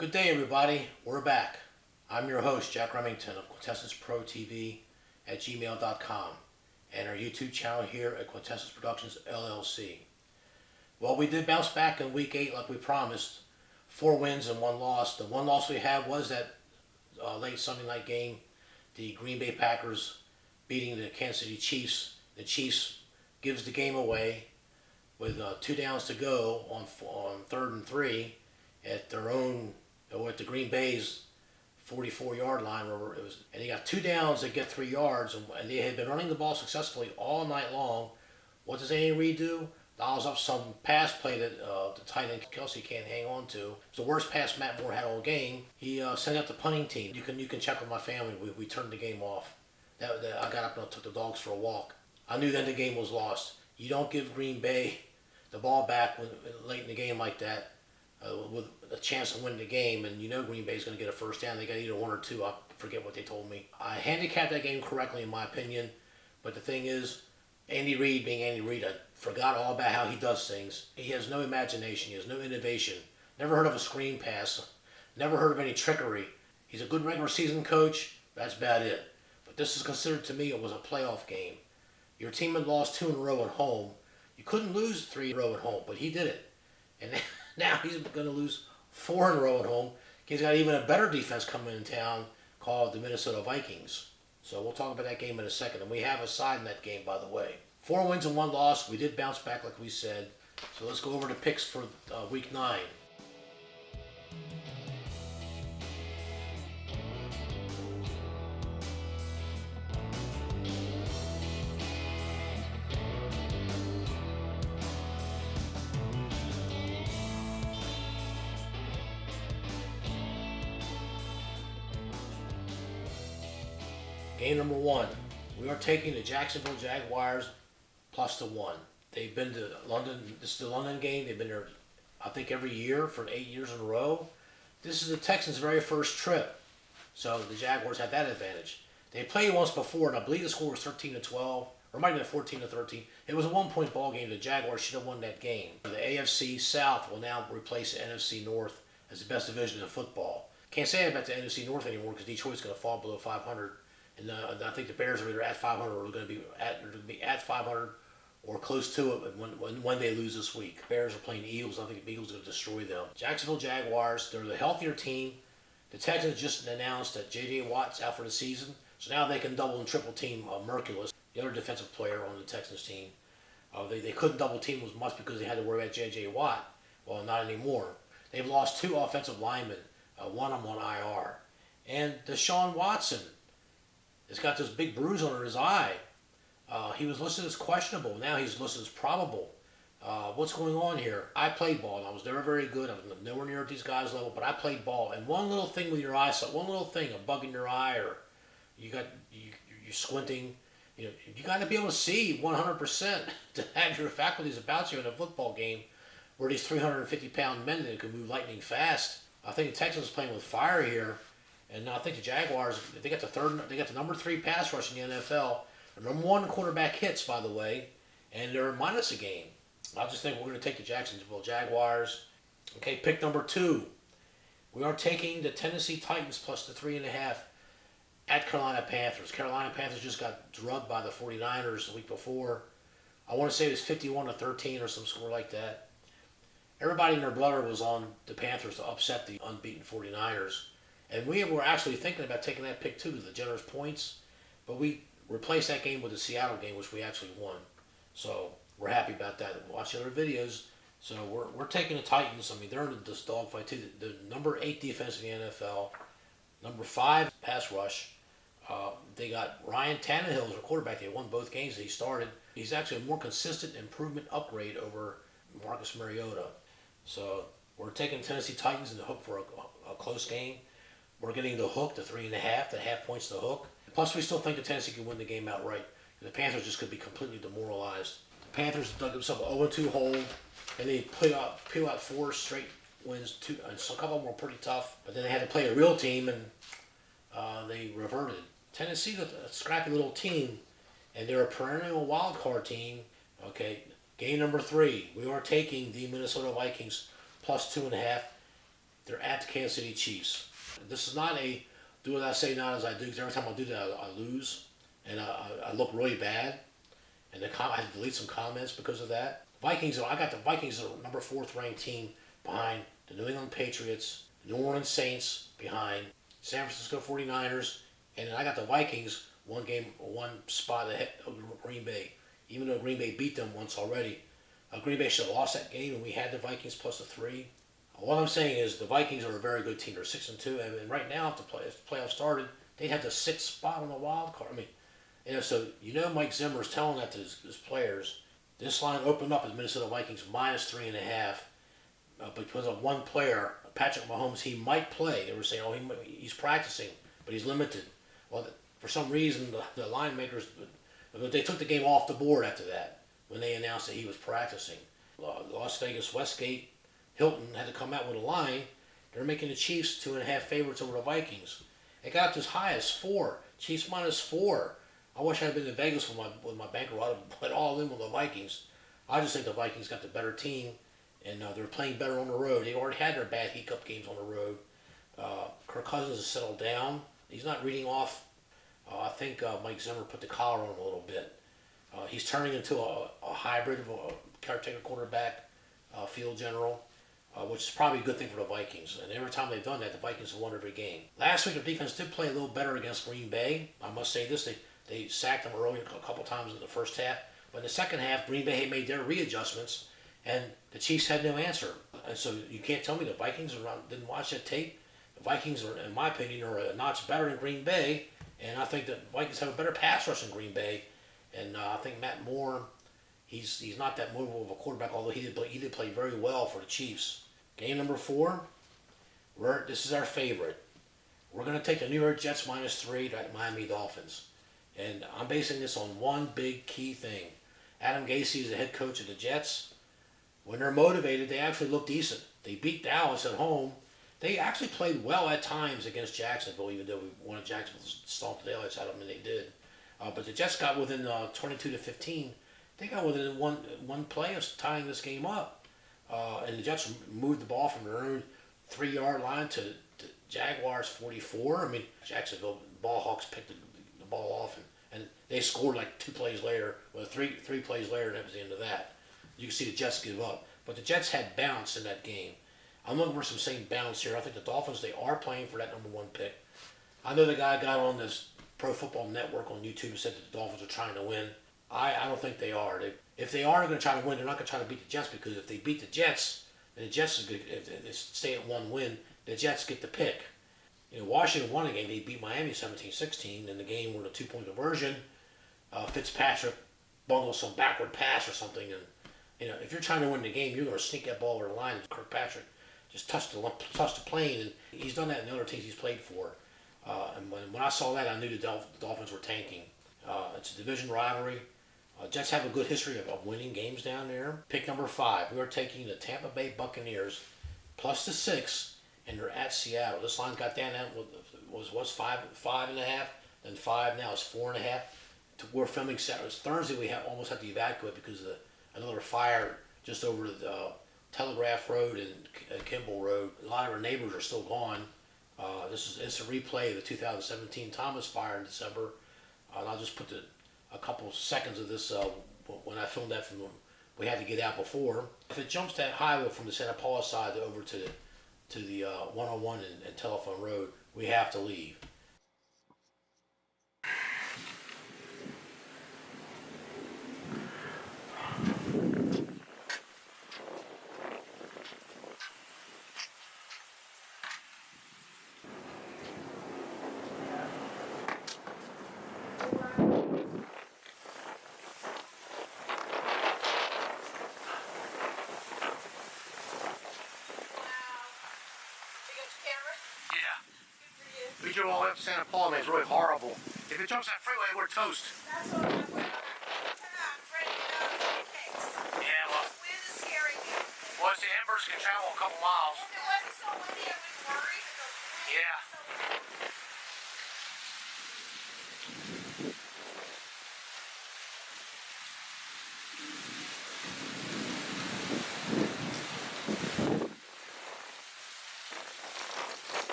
Good day, everybody. We're back. I'm your host, Jack Remington of Quintessence at gmail.com and our YouTube channel here at Quintessence Productions LLC. Well, we did bounce back in Week 8 like we promised. 4 wins and 1 loss. The one loss we had was that late Sunday night game, the Green Bay Packers beating the Kansas City Chiefs. The Chiefs gives the game away with 2 downs to go on 3rd and 3 at their own, at the Green Bay's 44-yard line, where it was, and they got 2 downs. They get 3 yards, and they had been running the ball successfully all night long. What does Andy Reid do? Dials up some pass play that the tight end Kelsey can't hang on to. It's the worst pass Matt Moore had all game. He sent out the punting team. You can check with my family. We turned the game off. I got up and took the dogs for a walk. I knew then the game was lost. You don't give Green Bay the ball back late in the game like that with a chance to win the game, and you know Green Bay's going to get a first down. They got either 1 or 2. I forget what they told me. I handicapped that game correctly in my opinion, but the thing is, Andy Reid being Andy Reid, I forgot all about how he does things. He has no imagination. He has no innovation. Never heard of a screen pass. Never heard of any trickery. He's a good regular season coach. That's about it. But this is considered, to me, it was a playoff game. Your team had lost 2 in a row at home. You couldn't lose 3 in a row at home, but he did it. And now he's going to lose 4 in a row at home. He's got even a better defense coming in town called the Minnesota Vikings. So we'll talk about that game in a second. And we have a side in that game, by the way. 4 wins and 1 loss. We did bounce back like we said. So let's go over the picks for Week 9. Game number 1. We are taking the Jacksonville Jaguars plus the 1. They've been to London. This is the London game. They've been there, I think, every year for 8 years in a row. This is the Texans' very first trip. So the Jaguars have that advantage. They played once before, and I believe the score was 13-12, or it might have been 14-13. It was a 1-point ball game. The Jaguars should have won that game. The AFC South will now replace the NFC North as the best division in football. Can't say about the NFC North anymore because Detroit's going to fall below 500. And I think the Bears are either at 500 or going to be at 500 or close to it when they lose this week. Bears are playing the Eagles. I think the Eagles are going to destroy them. Jacksonville Jaguars, they're the healthier team. The Texans just announced that J.J. Watt's out for the season. So now they can double and triple team Mercilus, the other defensive player on the Texans team. They couldn't double team as much because they had to worry about J.J. Watt. Well, not anymore. They've lost 2 offensive linemen, one on IR. And Deshaun Watson has got this big bruise under his eye. He was listed as questionable. Now he's listed as probable. What's going on here? I played ball, and I was never very good. I was nowhere near these guys' level, but I played ball. And one little thing with your eye, so one little thing, a bug in your eye, or you're squinting, you got to be able to see 100% to have your faculties about you in a football game where these 350-pound men that can move lightning fast. I think the Texans are playing with fire here. And I think the Jaguars, they got the number 3 pass rush in the NFL. The number 1 quarterback hits, by the way, and they're minus a game. I just think we're going to take the Jacksonville Jaguars. Okay, pick number 2. We are taking the Tennessee Titans plus the 3.5 at Carolina Panthers. Carolina Panthers just got drugged by the 49ers the week before. I want to say it was 51-13 or some score like that. Everybody and their brother was on the Panthers to upset the unbeaten 49ers. And we were actually thinking about taking that pick too, the generous points, but we replaced that game with the Seattle game, which we actually won. So we're happy about that. Watch the other videos. So we're taking the Titans. I mean, they're in this dogfight too. The number 8 defense in the NFL, number 5 pass rush. They got Ryan Tannehill as a quarterback. They won both games that he started. He's actually a more consistent improvement upgrade over Marcus Mariota. So we're taking Tennessee Titans in the hook for a close game. We're getting the hook, the 3.5, the half points to hook. Plus, we still think that Tennessee can win the game outright. The Panthers just could be completely demoralized. The Panthers dug themselves an 0-2 hole, and they peel out 4 straight wins. And so a couple of them were pretty tough, but then they had to play a real team, and they reverted. Tennessee, a scrappy little team, and they're a perennial wild card team. Okay, game number 3. We are taking the Minnesota Vikings plus 2.5. They're at the Kansas City Chiefs. This is not a do as I say, not as I do, because every time I do that, I lose. And I look really bad. And I had to delete some comments because of that. Vikings, I got the Vikings, the number 4th ranked team, behind the New England Patriots, New Orleans Saints, behind San Francisco 49ers, and then I got the Vikings one spot ahead of Green Bay. Even though Green Bay beat them once already, Green Bay should have lost that game, and we had the Vikings plus a 3. What I'm saying is the Vikings are a very good team. They're 6-2, and right now, if the playoffs started, they'd have the 6th spot on the wild card. I mean, so Mike Zimmer's telling that to his players. This line opened up as Minnesota Vikings minus 3.5, because of one player, Patrick Mahomes. He might play. They were saying, oh, he's practicing, but he's limited. Well, for some reason, the line makers, they took the game off the board after that when they announced that he was practicing. Las Vegas Westgate Hilton had to come out with a line. They're making the Chiefs 2.5 favorites over the Vikings. It got up as high as 4. Chiefs minus 4. I wish I had been in Vegas with my bankroll. I'd have put all in with the Vikings. I just think the Vikings got the better team, and they're playing better on the road. They already had their bad hiccup games on the road. Kirk Cousins has settled down. He's not reading off. I think Mike Zimmer put the collar on him a little bit. He's turning into a hybrid of a caretaker quarterback, field general, which is probably a good thing for the Vikings. And every time they've done that, the Vikings have won every game. Last week, the defense did play a little better against Green Bay. I must say this. They sacked them early a couple times in the first half. But in the second half, Green Bay had made their readjustments, and the Chiefs had no answer. And so you can't tell me the Vikings didn't watch that tape. The Vikings, in my opinion, are a notch better than Green Bay. And I think the Vikings have a better pass rush than Green Bay. And I think Matt Moore, he's not that movable of a quarterback, although he did play very well for the Chiefs. Game number 4, this is our favorite. We're going to take the New York Jets minus 3 to Miami Dolphins. And I'm basing this on one big key thing. Adam Gase is the head coach of the Jets. When they're motivated, they actually look decent. They beat Dallas at home. They actually played well at times against Jacksonville, even though we wanted Jacksonville to stomp the daylights out of them, and they did. But the Jets got within 22-15. They got within one play of tying this game up. And the Jets moved the ball from their own 3-yard line to Jaguars 44. I mean, Jacksonville ball hawks picked the ball off, and they scored like 2 plays later. Well, three plays later, and that was the end of that. You can see the Jets give up. But the Jets had bounce in that game. I'm looking for some same bounce here. I think the Dolphins, they are playing for that number 1 pick. I know the guy got on this Pro Football Network on YouTube and said that the Dolphins are trying to win. I don't think they are. If they are going to try to win, they're not going to try to beat the Jets, because if they beat the Jets, then the Jets if they stay at 1 win, the Jets get the pick. Washington won a game. They beat Miami 17-16 in the game where the 2-point conversion. Fitzpatrick bungles some backward pass or something, and if you're trying to win the game, you're going to sneak that ball over the line. And Kirkpatrick just touched the plane, and he's done that in the other teams he's played for. And when I saw that, I knew the Dolphins were tanking. It's a division rivalry. Jets have a good history of winning games down there. Pick number 5. We are taking the Tampa Bay Buccaneers plus the 6, and they're at Seattle. This line got down was 5.5, then 5. Now it's 4.5. We're filming Saturday. It's Thursday. We almost had to evacuate because of another fire just over the Telegraph Road and Kimball Road. A lot of our neighbors are still gone. It's a replay of the 2017 Thomas fire in December. And I'll just put a couple seconds of this when I filmed that we had to get out before. If it jumps that highway from the Santa Paula side over to the 101 and Telephone Road, we have to leave. We drove all the way up to Santa Paula, man. It's really horrible. If it jumps that freeway, we're toast. That's what I'm ready to fix. Yeah, well. The wind is scaring me. Well, the embers can travel a couple miles. If it wasn't so windy, I wouldn't worry. Yeah.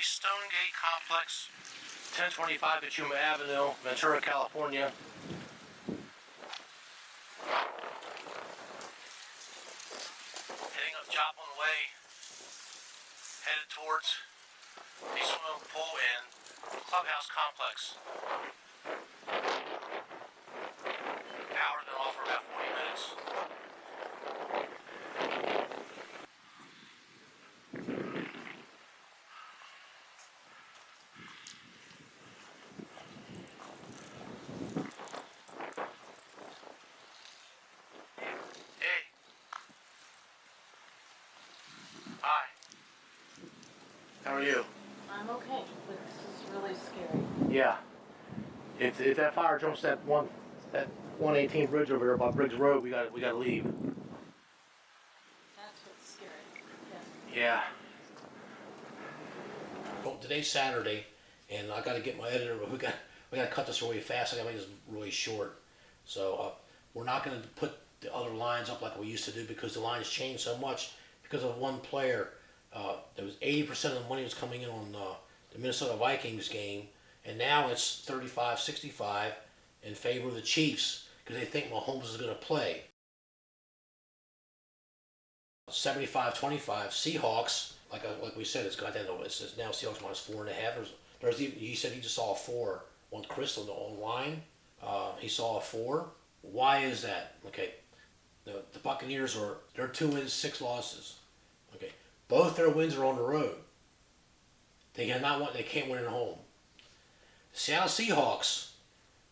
Stonegate Complex, 1025 Kachuma Avenue, Ventura, California. Heading up Joplin Way, headed towards the swimming pool and clubhouse complex. Power's been off for about 40 minutes. Hey. Hi. How are you? I'm okay, but this is really scary. Yeah. If that fire jumps that 118 bridge over there by Briggs Road, we gotta leave. That's what's scary. Yeah. Yeah. Well, today's Saturday, and I got to get my editor. We got to cut this really fast. I got to make this really short. So we're not going to put the other lines up like we used to do because the lines changed so much because of one player. There was 80% of the money was coming in on the Minnesota Vikings game, and now it's 35-65 in favor of the Chiefs because they think Mahomes is going to play. 75-25 Seahawks. Like we said, it's got that. It says now Seahawks minus 4.5. He said he just saw a 4 on Crystal online. He saw a 4. Why is that? Okay, the Buccaneers they're 2 wins, 6 losses. Okay, both their wins are on the road. They can't win at home. The Seattle Seahawks,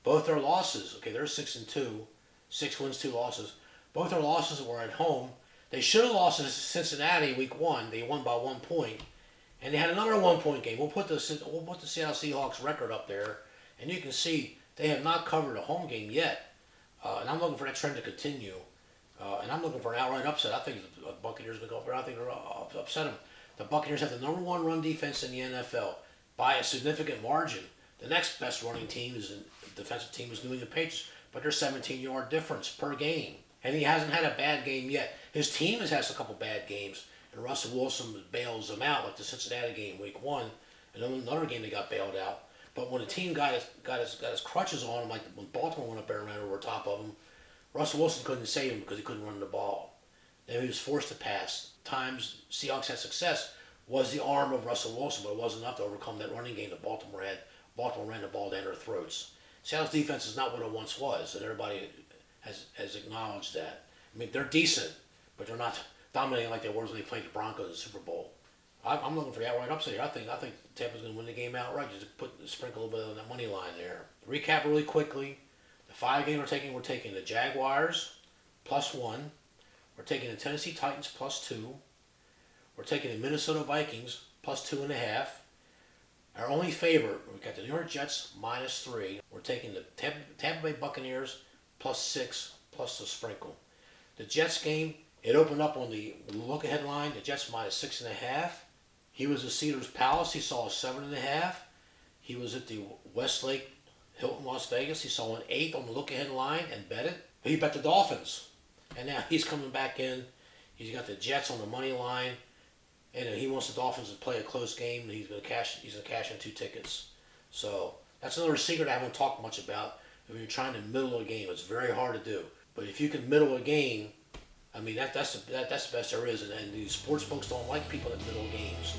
both their losses. Okay, they're 6-2, 6 wins, 2 losses. Both their losses were at home. They should have lost to Cincinnati week 1. They won by 1 point, and they had another 1-point game. We'll put the Seattle Seahawks record up there, and you can see they have not covered a home game yet. And I'm looking for that trend to continue. And I'm looking for an outright upset. I think the Buccaneers are going to go up there. I think they'll upset them. The Buccaneers have the number 1 run defense in the NFL by a significant margin. The next best running team defensive team is New England Patriots, but they're 17-yard difference per game. And he hasn't had a bad game yet. His team has had a couple bad games, and Russell Wilson bails them out, like the Cincinnati game, week 1, and then another game they got bailed out. But when the team got his crutches on him, like when Baltimore went up there and ran over top of him, Russell Wilson couldn't save him because he couldn't run the ball. Then he was forced to pass. Times Seahawks had success was the arm of Russell Wilson, but it wasn't enough to overcome that running game that Baltimore had. Baltimore ran the ball down their throats. Seattle's defense is not what it once was, and everybody has acknowledged that. I mean, they're decent, but they're not dominating like they were when they played the Broncos in the Super Bowl. I'm looking for the outright upset here. I think Tampa's going to win the game outright. Just sprinkle a little bit on that money line there. Recap really quickly. The 5 games we're taking the Jaguars +1. We're taking the Tennessee Titans +2. We're taking the Minnesota Vikings +2.5. Our only favorite, we've got the New York Jets -3. We're taking the Tampa Bay Buccaneers +6 plus the sprinkle. The Jets game, it opened up on the look-ahead line. The Jets -6.5. He was at Cedars Palace. He saw a 7.5. He was at the Westlake Hilton Las Vegas. He saw an 8 on the look-ahead line and bet it. He bet the Dolphins. And now he's coming back in. He's got the Jets on the money line. And he wants the Dolphins to play a close game. And he's going to cash in 2 tickets. So that's another secret I haven't talked much about. If you're trying to middle a game, it's very hard to do. But if you can middle a game, I mean that's the best there is. And these sports folks don't like people that middle games.